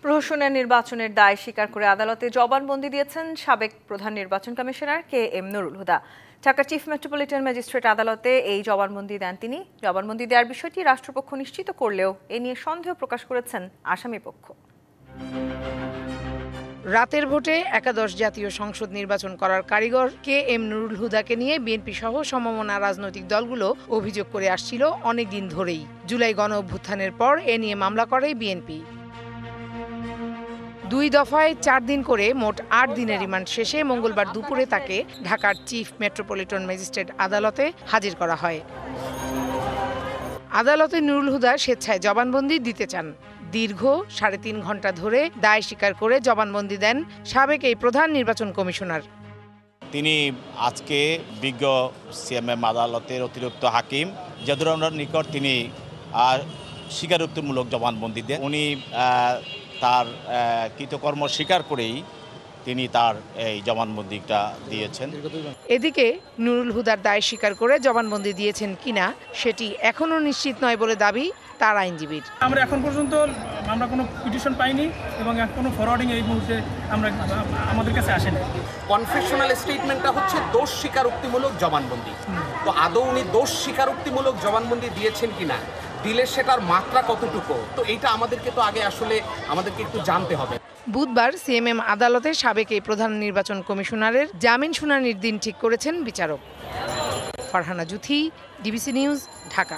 প্রহসনের নির্বাচনের দায় স্বীকার করে আদালতে জবানবন্দি দিয়েছেন সাবেক প্রধান নির্বাচন commissioner KM Nurul Huda. Dhaka chief metropolitan magistrate আদালতে এই জবানবন্দি দেন তিনি। জবানবন্দি দেওয়ার বিষয়টি রাষ্ট্রপক্ষ নিশ্চিত করলেও এ নিয়ে সন্দেহ প্রকাশ করেছেন আসামিপক্ষ। রাতের ভোটে একাদশ জাতীয় সংসদ নির্বাচন করার কারিগর KM নুরুল হুদাকে নিয়ে বিএনপি সহ সমমনা রাজনৈতিক দলগুলো অভিযোগ করে আসছিল অনেকদিন ধরেই। জুলাই গণ অভ্যুত্থানের পর এ নিয়ে মামলা করে বিএনপি। 2 দফায় 4 দিন করে মোট 8 দিনের রিমান্ড শেষে মঙ্গলবার দুপুরে তাকে ঢাকার চিফ মেট্রোপলিটন ম্যাজিস্ট্রেট আদালতে হাজির করা হয়। আদালতে নুরুল হুদা স্বেচ্ছায় জবানবন্দি দিতে চান। দীর্ঘ 3.5 ঘন্টা ধরে দায় স্বীকার করে জবানবন্দি দেন সাবেক এই প্রধান নির্বাচন কমিশনার। তিনি আজকে বিজ্ঞ সিএমএম আদালতের অতিরিক্ত হাকিম জাদুর রহমানের নিকট তিনি স্বীকারোক্তিমূলক জবানবন্দি দেন। উনি তার কৃতকর্ম স্বীকার করেই তিনি তার এই জবানবন্দিটা দিয়েছেন। এদিকে নুরুল হুদার দায় স্বীকার করে জবানবন্দি দিয়েছেন কিনা সেটি এখনো নিশ্চিত নয় বলে দাবি তার আইনজীবীর। আমরা এখন পর্যন্ত কোনো পিটিশন পাইনি এবং কোনো ফরওয়ার্ডিং এই মুহূর্তে আমাদের কাছে আসেনি। কনফেশনাল স্টেটমেন্টটা হচ্ছে দোষ স্বীকারোক্তিমূলক জবানবন্দি। তো আদৌ উনি দোষ স্বীকারোক্তিমূলক জবানবন্দি দিয়েছেন কিনা, দিলে সেটার মাত্রা কতটুকু, তো এইটা আমাদেরকে একটু জানতে হবে। বুধবার সিএমএম আদালতে সাবেক এই প্রধান নির্বাচন কমিশনারের জামিন শুনানির দিন ঠিক করেছেন বিচারক। Farhana Juthi, DBC news, Dhaka.